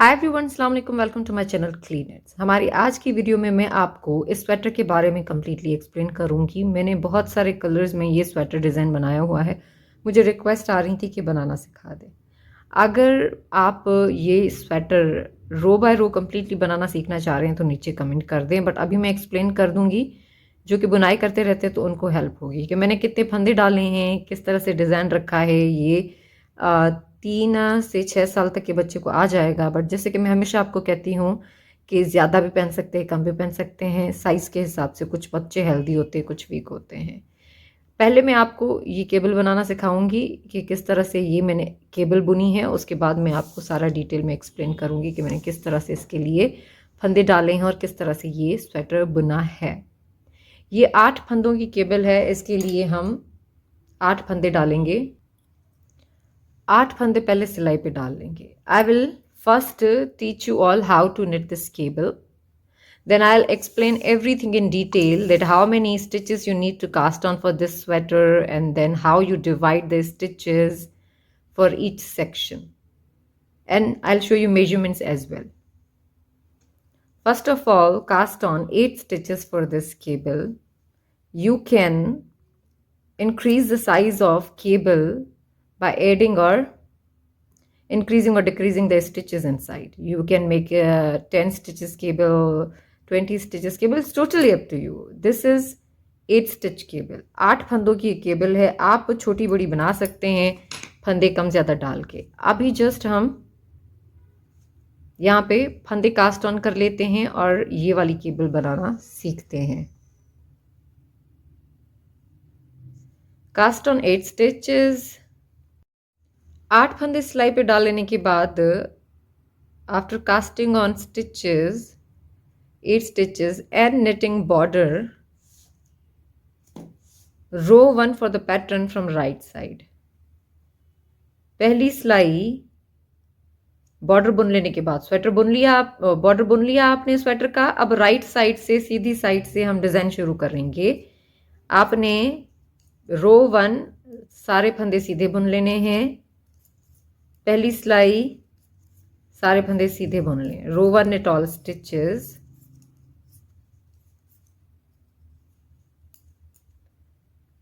हाय everyone, अस्सलाम वालेकुम। Welcome to my channel क्लीनेट्स। हमारी आज की वीडियो में मैं आपको इस स्वेटर के बारे में कम्प्लीटली एक्सप्लेन करूंगी। मैंने बहुत सारे कलर्स में ये स्वेटर डिज़ाइन बनाया हुआ है। मुझे रिक्वेस्ट आ रही थी कि बनाना सिखा दें। अगर आप ये स्वेटर रो बाय रो कम्प्लीटली बनाना सीखना चाह रहे हैं तो नीचे कमेंट कर दें, बट अभी मैं एक्सप्लेन कर दूंगी। जो कि बुनाई करते रहते हैं तो उनको हेल्प होगी कि मैंने कितने फंदे डाले हैं, किस तरह से डिज़ाइन रखा है। ये 3 से 6 साल तक के बच्चे को आ जाएगा। बट जैसे कि मैं हमेशा आपको कहती हूँ कि ज़्यादा भी पहन सकते हैं, कम भी पहन सकते हैं, साइज़ के हिसाब से। कुछ बच्चे हेल्दी होते हैं, कुछ वीक होते हैं। पहले मैं आपको ये केबल बनाना सिखाऊंगी कि किस तरह से ये मैंने केबल बुनी है। उसके बाद मैं आपको सारा डिटेल में एक्सप्लेन करूंगी कि मैंने किस तरह से इसके लिए फंदे डाले हैं और किस तरह से ये स्वेटर बुना है। ये 8 फंदों की केबल है। इसके लिए हम 8 फंदे डालेंगे। 8 फंदे पहले सिलाई पे डाल लेंगे। I will first teach you all how to knit this cable. Then I'll explain everything in detail, that how many stitches you need to cast on for this sweater, and then how you divide the stitches for each section. And I'll show you measurements as well. First of all, cast on 8 stitches for this cable. You can increase the size of cable by adding or increasing or decreasing the stitches inside. You can make a 10 stitches cable, 20 stitches cable. It's totally up to you. This is 8 stitch cable. 8 फंदों की cable है। आप छोटी बड़ी बना सकते हैं फंदे कम ज़्यादा डाल के। अभी जस्ट हम यहाँ पे फंदे कास्ट ऑन कर लेते हैं और ये वाली केबल बनाना सीखते हैं। Cast on 8 stitches. 8 फंदे सिलाई पे डाल लेने के बाद after casting on stitches 8 stitches and knitting border, row 1 for the pattern from right side. पहली सिलाई बॉर्डर बुन लेने के बाद स्वेटर बुन लिया, आप बॉर्डर बुन लिया आपने स्वेटर का। अब राइट साइड से, सीधी साइड से हम डिज़ाइन शुरू करेंगे। आपने रो 1 सारे फंदे सीधे बुन लेने हैं। पहली सिलाई सारे फंदे सीधे बुन लें। रो 1 knit all stitches.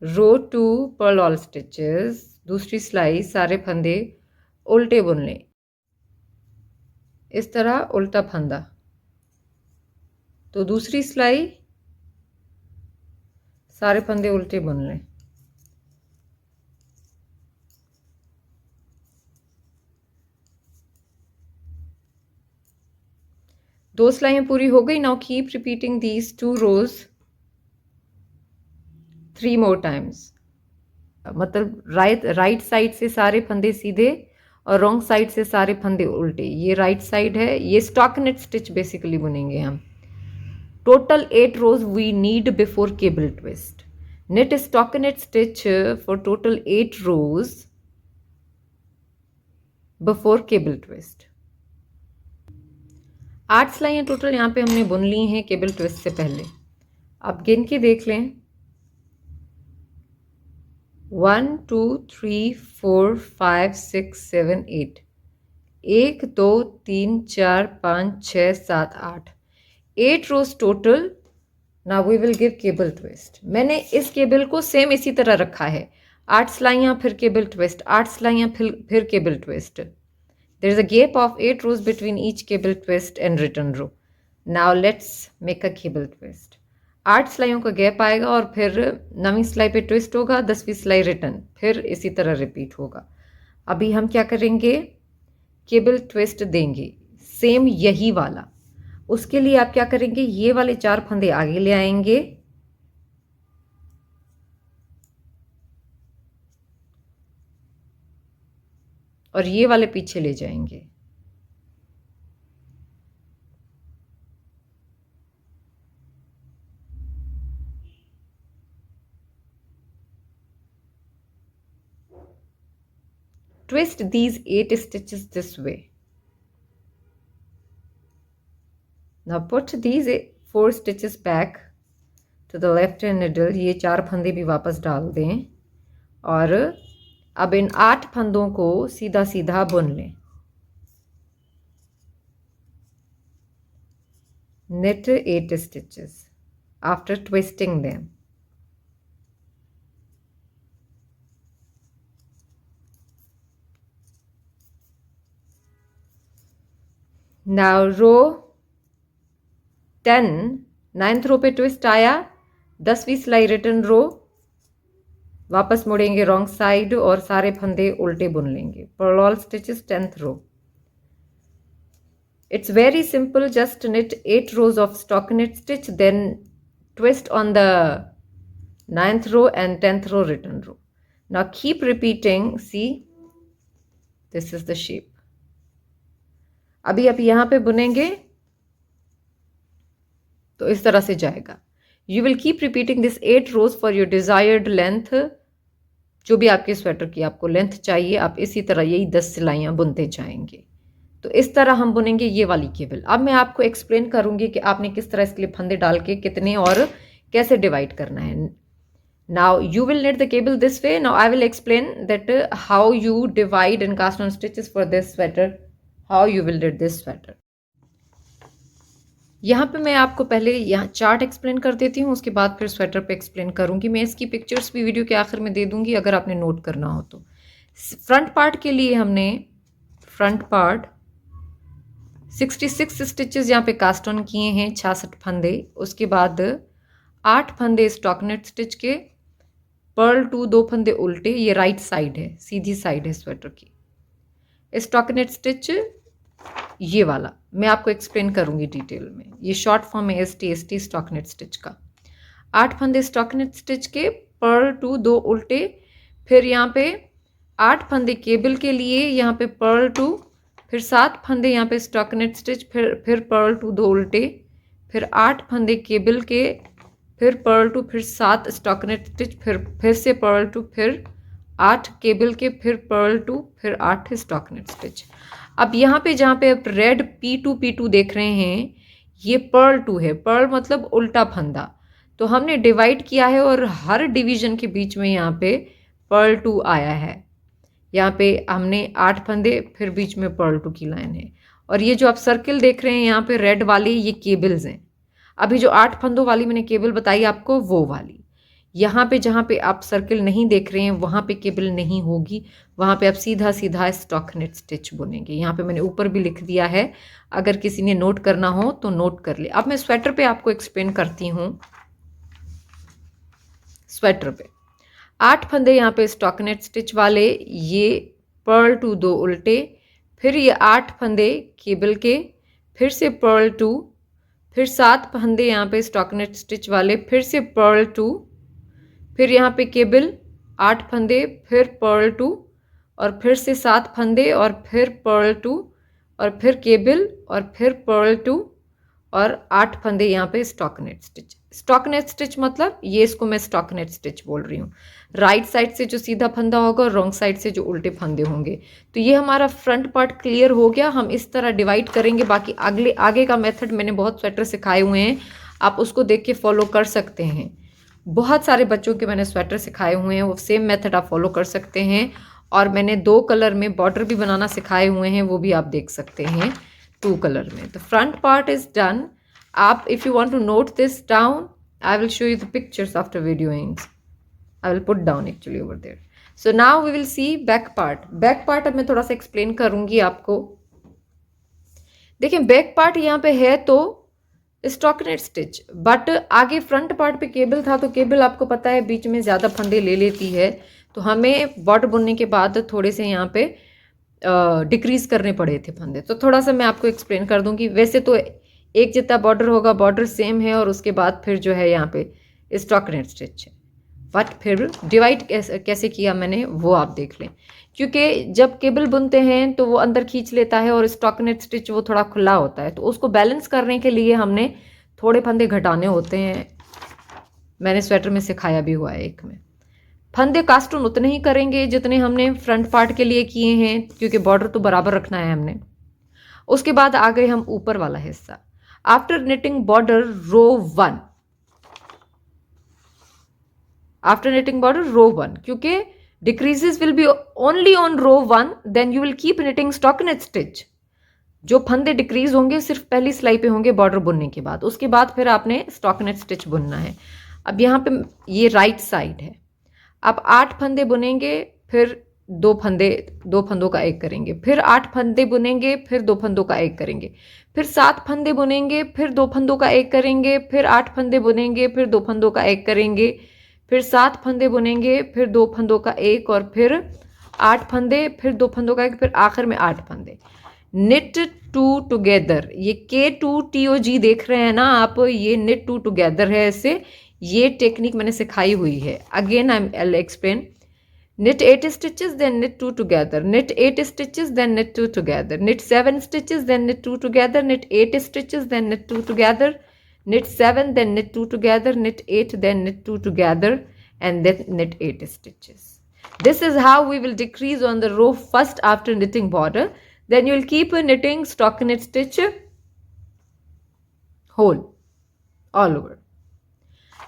रो 2 पर्ल ऑल स्टिचेस। दूसरी सिलाई सारे फंदे उल्टे बुन लें। इस तरह उल्टा फंदा। तो दूसरी सिलाई सारे फंदे उल्टे बुन लें। दो सिलाइयाँ पूरी हो गई। Now keep repeating these 2 rows 3 more times. मतलब राइट साइड से सारे फंदे सीधे और रॉन्ग साइड से सारे फंदे उल्टे। ये राइट साइड है। ये स्टॉकिनेट स्टिच बेसिकली बुनेंगे हम। Total 8 rows we need before cable twist. Knit stockinette stitch for total 8 rows before cable twist. 8 सिलाइयाँ total यहाँ पे हमने बुन ली हैं केबल ट्विस्ट से पहले। आप गिन के देख लें। 1 2 3 4 5 6 7 8। 1 2 3 4 5 6 7 8। 8 rows total. Now we will give cable twist. मैंने इस केबल को सेम इसी तरह रखा है। 8 सिलाइयाँ फिर केबल ट्विस्ट, 8 सिलाइयाँ फिर cable twist. There is a gap of 8 rows between each cable twist and return row. Now let's make a cable twist. 8 सिलाइयों का गैप आएगा और फिर 9वीं सिलाई पे ट्विस्ट होगा, 10वीं सिलाई रिटर्न, फिर इसी तरह रिपीट होगा। अभी हम क्या करेंगे, केबल ट्विस्ट देंगे सेम यही वाला। उसके लिए आप क्या करेंगे, ये वाले 4 फंदे आगे ले आएंगे और ये वाले पीछे ले जाएंगे। Twist these 8 stitches this way. Now put these 4 stitches back to the left hand needle. ये 4 फंदे भी वापस डाल दें और अब इन 8 फंदों को सीधा सीधा बुन लें। knit 8 stitches after twisting them. Now row 10 9th रो पे ट्विस्ट आया, 10वीं सिलाई रिटर्न रो, वापस मुड़ेंगे रॉन्ग साइड और सारे फंदे उल्टे बुन लेंगे. Purl all stitches 10th row. It's very simple, just knit 8 rows of stockinette stitch, then twist on the 9th row and 10th row return row. Now keep repeating. See, this is the shape. अभी आप यहाँ पे बुनेंगे तो इस तरह से जाएगा. You will keep repeating this 8 rows for your desired length. जो भी आपके स्वेटर की आपको लेंथ चाहिए, आप इसी तरह यही 10 सिलाइयाँ बुनते जाएंगे. तो इस तरह हम बुनेंगे ये वाली केबल. अब मैं आपको एक्सप्लेन करूंगी कि आपने किस तरह इसके लिए फंदे डाल के कितने और कैसे डिवाइड करना है. Now you will knit the cable this way. Now I will explain that how you divide and cast on stitches for this sweater, how you will knit this sweater. यहाँ पे मैं आपको पहले यहाँ चार्ट एक्सप्लेन कर देती हूँ, उसके बाद फिर स्वेटर पे एक्सप्लेन करूँगी. मैं इसकी पिक्चर्स भी वीडियो के आखिर में दे दूँगी अगर आपने नोट करना हो तो. फ्रंट पार्ट के लिए हमने फ्रंट पार्ट 66 स्टिचेस यहाँ पे कास्ट ऑन किए हैं, 66 फंदे. उसके बाद 8 फंदे स्टॉकनेट स्टिच के, पर्ल 2 2 फंदे उल्टे. ये राइट साइड है, सीधी साइड है स्वेटर की. स्टॉकनेट स्टिच ये वाला मैं आपको एक्सप्लेन करूंगी डिटेल में. ये शॉर्ट फॉर्म है ST स्टॉकनेट स्टिच का. 8 फंदे स्टॉकनेट स्टिच के, पर्ल 2 2 उल्टे. फिर यहाँ पे 8 फंदे केबल के लिए, यहाँ पे पर्ल 2, फिर 7 फंदे यहाँ पे स्टॉकनेट स्टिच, फिर पर्ल 2 2 उल्टे, फिर 8 फंदे केबल के, फिर पर्ल 2, फिर 7 स्टॉकनेट स्टिच, फिर से पर्ल 2, फिर 8 केबल के, फिर पर्ल 2, फिर 8 स्टॉकनेट स्टिच. अब यहाँ पे जहाँ पे आप रेड P2 देख रहे हैं, ये पर्ल 2 है. पर्ल मतलब उल्टा फंदा. तो हमने डिवाइड किया है और हर डिवीजन के बीच में यहाँ पे पर्ल 2 आया है. यहाँ पे हमने 8 फंदे, फिर बीच में पर्ल 2 की लाइन है. और ये जो आप सर्किल देख रहे हैं यहाँ पे रेड वाली, ये केबल्स हैं. अभी जो 8 फंदों वाली मैंने केबल बताई आपको, वो वाली. यहाँ पे जहाँ पे आप सर्किल नहीं देख रहे हैं वहाँ पे केबल नहीं होगी, वहाँ पे आप सीधा सीधा स्टॉकनेट स्टिच बुनेंगे. यहाँ पे मैंने ऊपर भी लिख दिया है, अगर किसी ने नोट करना हो तो नोट कर ले. अब मैं स्वेटर पे आपको एक्सप्लेन करती हूँ. स्वेटर पे 8 फंदे यहाँ पे स्टॉकनेट स्टिच वाले, ये पर्ल 2 2 उल्टे, फिर ये 8 फंदे केबल के, फिर से पर्ल 2, फिर 7 फंदे यहाँ पे स्टॉकनेट स्टिच वाले, फिर से पर्ल 2, फिर यहाँ पे केबल 8 फंदे, फिर पर्ल 2, और फिर से 7 फंदे, और फिर पर्ल 2, और फिर केबल, और फिर पर्ल 2, और 8 फंदे यहाँ पे स्टॉकनेट स्टिच. स्टॉकनेट स्टिच मतलब ये, इसको मैं स्टॉकनेट स्टिच बोल रही हूँ. राइट साइड से जो सीधा फंदा होगा और रॉन्ग साइड से जो उल्टे फंदे होंगे. तो ये हमारा फ्रंट पार्ट क्लियर हो गया. हम इस तरह डिवाइड करेंगे. बाकी आगे का मेथड मैंने बहुत स्वेटर सिखाए हुए हैं, आप उसको देख के फॉलो कर सकते हैं. बहुत सारे बच्चों के मैंने स्वेटर सिखाए हुए हैं, वो सेम मेथड आप फॉलो कर सकते हैं. और मैंने 2 कलर में बॉर्डर भी बनाना सिखाए हुए हैं, वो भी आप देख सकते हैं 2 कलर में. तो फ्रंट पार्ट इज डन. आप if you want to note this down, I will show you the pictures after video ends. I will put down actually over there. So now we will see back part. Back part अब मैं थोड़ा सा explain करूंगी आपको. देखिए back part यहाँ पे है तो स्टॉकनेट स्टिच, बट आगे फ्रंट पार्ट पे केबल था, तो केबल आपको पता है बीच में ज़्यादा फंदे ले लेती है. तो हमें बॉर्डर बुनने के बाद थोड़े से यहाँ पे डिक्रीज करने पड़े थे फंदे. तो थोड़ा सा मैं आपको एक्सप्लेन कर दूंगी. वैसे तो एक जितना बॉर्डर होगा, बॉर्डर सेम है, और उसके बाद फिर जो है यहाँ पे स्टॉकनेट स्टिच है. बट फिर डिवाइड कैसे किया मैंने वो आप देख लें, क्योंकि जब केबल बुनते हैं तो वो अंदर खींच लेता है और स्टॉकनेट स्टिच वो थोड़ा खुला होता है. तो उसको बैलेंस करने के लिए हमने थोड़े फंदे घटाने होते हैं. मैंने स्वेटर में सिखाया भी हुआ है एक में. फंदे कास्ट ऑन उतने ही करेंगे जितने हमने फ्रंट पार्ट के लिए किए हैं, क्योंकि बॉर्डर तो बराबर रखना है हमने. उसके बाद आ गए हम ऊपर वाला हिस्सा. आफ्टर निटिंग बॉर्डर रो 1, आफ्टर knitting border row 1, क्योंकि decreases will be only on row 1, then you will keep knitting stockinette stitch. जो फंदे डिक्रीज होंगे सिर्फ पहली सिलाई पे होंगे बॉर्डर बुनने के बाद, उसके बाद फिर आपने स्टॉकिनेट स्टिच बुनना है। अब यहाँ पे ये राइट साइड है, आप 8 फंदे बुनेंगे, फिर 2 फंदों का एक करेंगे, फिर 8 फंदे बुनेंगे, फिर 2 फंदों का एक करेंगे, फिर 7 फंदे बुनेंगे, फिर 2 फंदों का एक करेंगे, फिर 8 फंदे बुनेंगे, फिर 2 फंदों का एक करेंगे, फिर 7 फंदे बुनेंगे, फिर 2 फंदों का एक, और फिर 8 फंदे, फिर 2 फंदों का एक, फिर आखिर में 8 फंदे। निट टू टुगेदर, ये K2TOG देख रहे हैं ना आप, ये निट टू टुगेदर है। ऐसे ये टेक्निक मैंने सिखाई हुई है। Again I'll explain. Knit 8 stitches, then knit 2 together. Knit 8 stitches, then knit 2 together. Knit 7 stitches, then knit 2 together. Knit 8 stitches, then knit 2 together. Knit 7, then knit 2 together. Knit 8, then knit 2 together, and then knit 8 stitches. This is how we will decrease on the row first after knitting border. Then you will keep knitting stockinette stitch whole all over.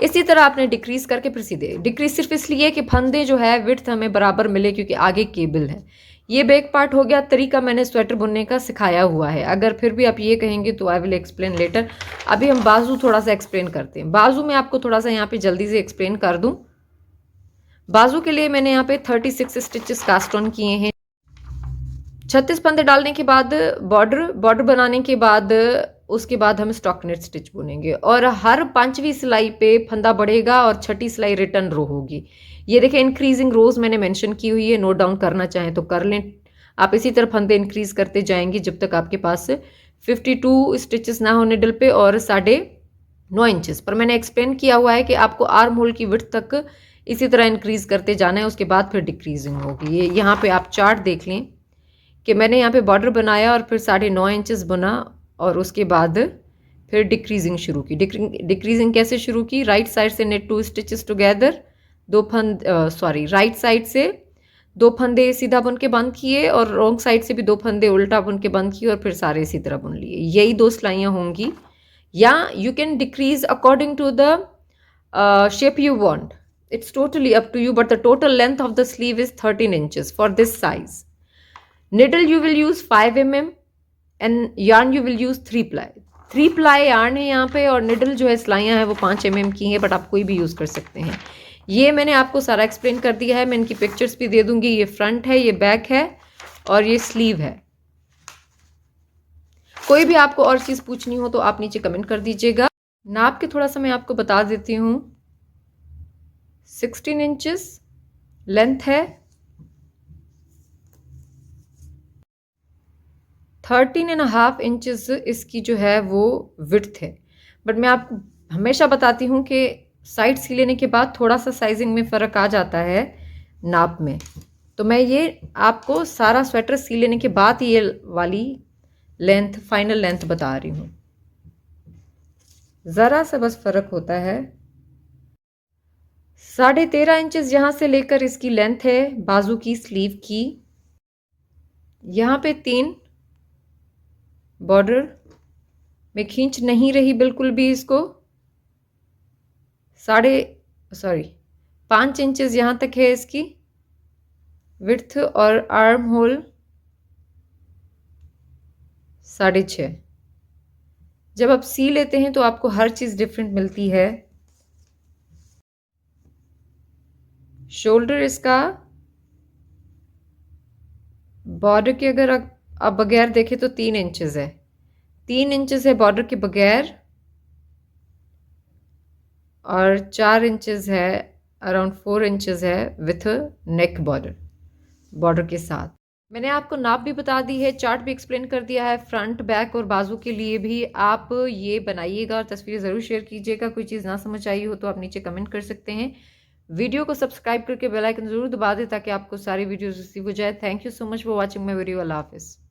इसी तरह आपने decrease करके फिर सीधे decrease सिर्फ इसलिए कि फंदे जो है विड्थ हमें बराबर मिले, क्योंकि आगे केबल है। ये बैक पार्ट हो गया। तरीका मैंने स्वेटर बुनने का सिखाया हुआ है। अगर फिर भी आप ये कहेंगे तो आई विल एक्सप्लेन लेटर। अभी हम बाजू थोड़ा सा एक्सप्लेन करते हैं। बाजू में आपको थोड़ा सा यहाँ पे जल्दी से एक्सप्लेन कर दूं। बाजू के लिए मैंने यहाँ पे 36 स्टिचेस कास्ट ऑन किए हैं। 36 फंदे डालने के बाद बॉर्डर बनाने के बाद उसके बाद हम स्टॉकिनेट स्टिच बुनेंगे, और हर 5वीं सिलाई पे फंदा बढ़ेगा और 6ठी सिलाई रिटर्न रो होगी। ये देखें इंक्रीजिंग रोज मैंने मेंशन की हुई है, नोट डाउन करना चाहें तो कर लें। आप इसी तरह फंदे इंक्रीज करते जाएंगे जब तक आपके पास 52 स्टिचेस ना हो निडल पे और 9.5 इंचेस पर। मैंने एक्सप्लेन किया हुआ है कि आपको आर्म होल की विड्थ तक इसी तरह इंक्रीज करते जाना है, उसके बाद फिर डिक्रीजिंग होगी। ये यहाँ पे आप चार्ट देख लें कि मैंने यहाँ पे बॉर्डर बनाया और फिर 9.5 इंचेस बुना, और उसके बाद फिर डिक्रीजिंग शुरू की। डिक्रीजिंग कैसे शुरू की? राइट साइड से net 2 stitches together, right side से 2 फंदे सीधा बुन के बंद किए, और रॉन्ग साइड से भी 2 फंदे उल्टा बुन के बंद किए, और फिर सारे इसी तरह बुन लिए। यही 2 सिलाइयाँ होंगी। या you can decrease according to the shape you want, it's totally up to you, but the total length of the sleeve is 13 inches for this size. Needle you will use 5 mm and yarn you will use 3 ply. 3 ply yarn है यहाँ पे, और needle जो है सिलाइयाँ हैं वो 5 mm की हैं, बट आप कोई भी यूज़ कर सकते हैं। ये मैंने आपको सारा एक्सप्लेन कर दिया है। मैं इनकी पिक्चर्स भी दे दूंगी। ये फ्रंट है, ये बैक है, और ये स्लीव है। कोई भी आपको और चीज़ पूछनी हो तो आप नीचे कमेंट कर दीजिएगा। नाप के थोड़ा सा मैं आपको बता देती हूँ। 16 इंचेस लेंथ है, 13.5 इंचेस इसकी जो है वो विड्थ है। बट मैं आपको हमेशा बताती हूँ कि साइड सी लेने के बाद थोड़ा सा साइजिंग में फ़र्क आ जाता है नाप में। तो मैं ये आपको सारा स्वेटर सी लेने के बाद ये वाली लेंथ, फाइनल लेंथ बता रही हूँ। ज़रा सा बस फ़र्क होता है। 13.5 इंचेस यहाँ से लेकर इसकी लेंथ है बाजू की, स्लीव की। यहाँ पे 3 बॉर्डर में खींच नहीं रही बिल्कुल भी इसको। 5 इंचेस यहाँ तक है इसकी विड्थ, और आर्म होल 6.5। जब आप सी लेते हैं तो आपको हर चीज़ डिफरेंट मिलती है। शोल्डर इसका बॉर्डर के अगर आप बगैर देखें तो 3 इंचेस है। 3 इंचेस है बॉर्डर के बगैर, और 4 इंचेस है, अराउंड 4 इंचेस है विथ नेक बॉर्डर के साथ। मैंने आपको नाप भी बता दी है, चार्ट भी एक्सप्लेन कर दिया है। फ्रंट, बैक और बाजू के लिए भी आप ये बनाइएगा, और तस्वीरें ज़रूर शेयर कीजिएगा। कोई चीज़ ना समझ आई हो तो आप नीचे कमेंट कर सकते हैं। वीडियो को सब्सक्राइब करके बेल आइकन ज़रूर दबा दें ताकि आपको सारी वीडियोस रिसीव हो जाए। Thank you so much for watching my video. अल्लाह हाफिज़।